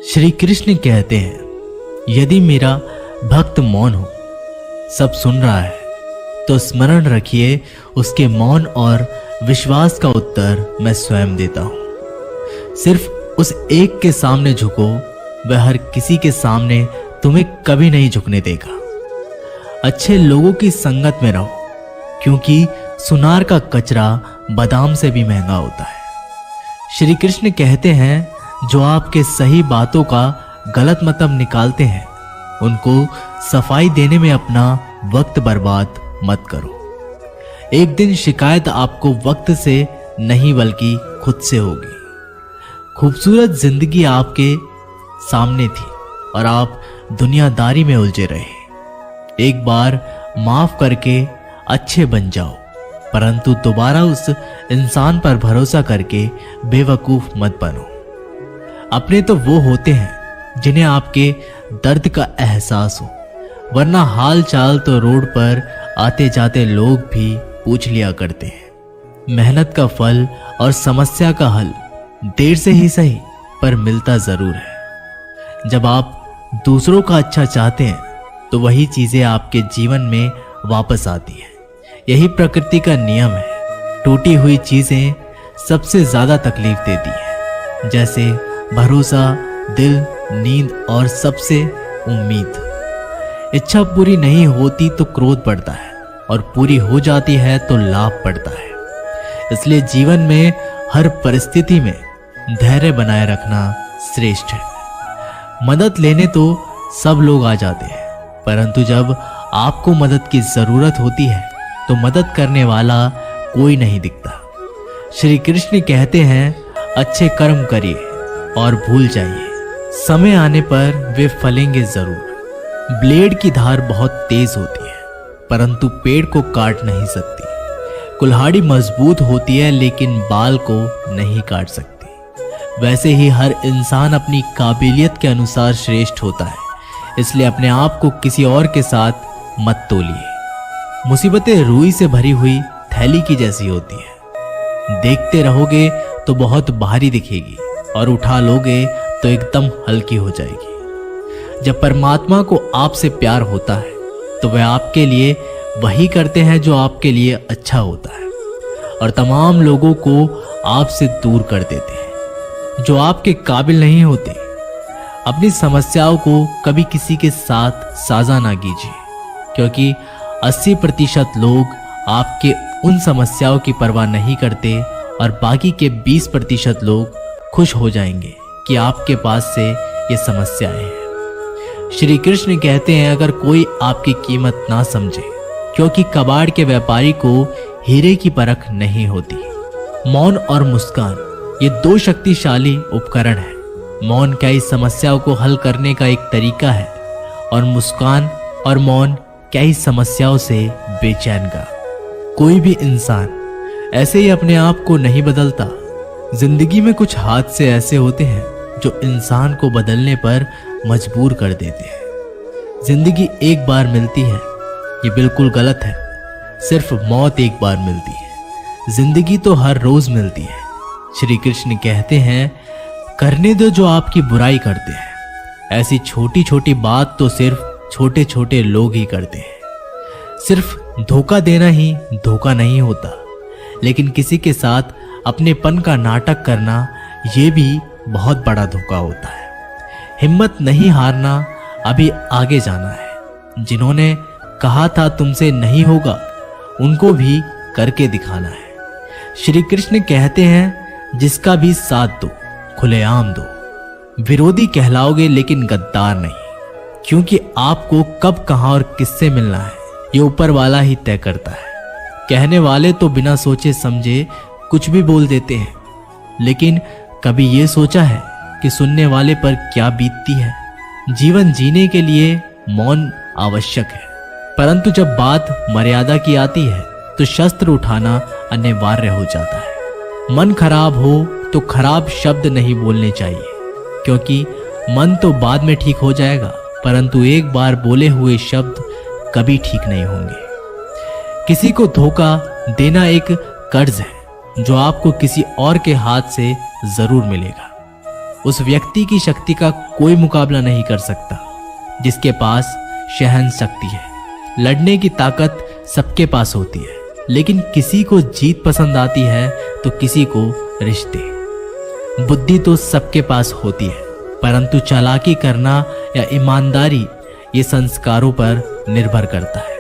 श्री कृष्ण कहते हैं, यदि मेरा भक्त मौन हो, सब सुन रहा है, तो स्मरण रखिए उसके मौन और विश्वास का उत्तर मैं स्वयं देता हूं। सिर्फ उस एक के सामने झुको, वह हर किसी के सामने तुम्हें कभी नहीं झुकने देगा। अच्छे लोगों की संगत में रहो, क्योंकि सुनार का कचरा बादाम से भी महंगा होता है। श्री कृष्ण कहते हैं, जो आपके सही बातों का गलत मतलब निकालते हैं, उनको सफाई देने में अपना वक्त बर्बाद मत करो। एक दिन शिकायत आपको वक्त से नहीं बल्कि खुद से होगी। खूबसूरत जिंदगी आपके सामने थी और आप दुनियादारी में उलझे रहे। एक बार माफ करके अच्छे बन जाओ, परंतु दोबारा उस इंसान पर भरोसा करके बेवकूफ मत बनो। अपने तो वो होते हैं जिन्हें आपके दर्द का एहसास हो, वरना हाल चाल तो रोड पर आते जाते लोग भी पूछ लिया करते हैं। मेहनत का फल और समस्या का हल देर से ही सही पर मिलता जरूर है। जब आप दूसरों का अच्छा चाहते हैं, तो वही चीजें आपके जीवन में वापस आती हैं। यही प्रकृति का नियम है। टूटी हुई चीजें सबसे ज्यादा तकलीफ देती हैं, जैसे भरोसा, दिल, नींद और सबसे उम्मीद। इच्छा पूरी नहीं होती तो क्रोध बढ़ता है, और पूरी हो जाती है तो लाभ बढ़ता है। इसलिए जीवन में हर परिस्थिति में धैर्य बनाए रखना श्रेष्ठ है। मदद लेने तो सब लोग आ जाते हैं, परंतु जब आपको मदद की जरूरत होती है तो मदद करने वाला कोई नहीं दिखता। श्री कृष्ण कहते हैं, अच्छे कर्म करिए और भूल जाइए, समय आने पर वे फलेंगे जरूर। ब्लेड की धार बहुत तेज होती है, परंतु पेड़ को काट नहीं सकती। कुल्हाड़ी मजबूत होती है, लेकिन बाल को नहीं काट सकती। वैसे ही हर इंसान अपनी काबिलियत के अनुसार श्रेष्ठ होता है, इसलिए अपने आप को किसी और के साथ मत तोलिए। मुसीबतें रुई से भरी हुई थैली की जैसी होती है। देखते रहोगे तो बहुत भारी दिखेगी, और उठा लोगे तो एकदम हल्की हो जाएगी। जब परमात्मा को आपसे प्यार होता है, तो वह आपके लिए वही करते हैं जो आपके लिए अच्छा होता है, और तमाम लोगों को आपसे दूर कर देते हैं जो आपके काबिल नहीं होते। अपनी समस्याओं को कभी किसी के साथ साझा ना कीजिए, क्योंकि 80% लोग आपके उन समस्याओं की परवाह नहीं करते, और बाकी के 20% लोग खुश हो जाएंगे कि आपके पास से ये समस्याएं हैं। श्री कृष्ण कहते हैं, अगर कोई आपकी कीमत ना समझे, क्योंकि कबाड़ के व्यापारी को हीरे की परख नहीं होती। मौन और मुस्कान, ये दो शक्तिशाली उपकरण हैं। मौन कई समस्याओं को हल करने का एक तरीका है, और मुस्कान और मौन कई समस्याओं से बेचैन का। कोई भी इंसान ऐसे ही अपने आप को नहीं बदलता। जिंदगी में कुछ हादसे ऐसे होते हैं जो इंसान को बदलने पर मजबूर कर देते हैं। जिंदगी एक बार मिलती है, ये बिल्कुल गलत है। सिर्फ मौत एक बार मिलती है, जिंदगी तो हर रोज मिलती है। श्री कृष्ण कहते हैं, करने दो जो आपकी बुराई करते हैं। ऐसी छोटी छोटी बात तो सिर्फ छोटे छोटे लोग ही करते हैं। सिर्फ धोखा देना ही धोखा नहीं होता, लेकिन किसी के साथ अपनेपन का नाटक करना, ये भी बहुत बड़ा धोखा होता है। हिम्मत नहीं हारना, अभी आगे जाना है। जिन्होंने कहा था तुमसे नहीं होगा, उनको भी करके दिखाना है। श्री कृष्ण कहते हैं, जिसका भी साथ दो, खुलेआम दो। विरोधी कहलाओगे लेकिन गद्दार नहीं, क्योंकि आपको कब, कहां और किससे मिलना है, ये ऊपर वाला ही तय करता है। कहने वाले तो बिना सोचे समझे कुछ भी बोल देते हैं, लेकिन कभी ये सोचा है कि सुनने वाले पर क्या बीतती है। जीवन जीने के लिए मौन आवश्यक है, परंतु जब बात मर्यादा की आती है तो शस्त्र उठाना अनिवार्य हो जाता है। मन खराब हो तो खराब शब्द नहीं बोलने चाहिए, क्योंकि मन तो बाद में ठीक हो जाएगा, परंतु एक बार बोले हुए शब्द कभी ठीक नहीं होंगे। किसी को धोखा देना एक कर्ज है जो आपको किसी और के हाथ से जरूर मिलेगा। उस व्यक्ति की शक्ति का कोई मुकाबला नहीं कर सकता जिसके पास सहन शक्ति है। लड़ने की ताकत सबके पास होती है, लेकिन किसी को जीत पसंद आती है तो किसी को रिश्ते। बुद्धि तो सबके पास होती है, परंतु चालाकी करना या ईमानदारी ये संस्कारों पर निर्भर करता है।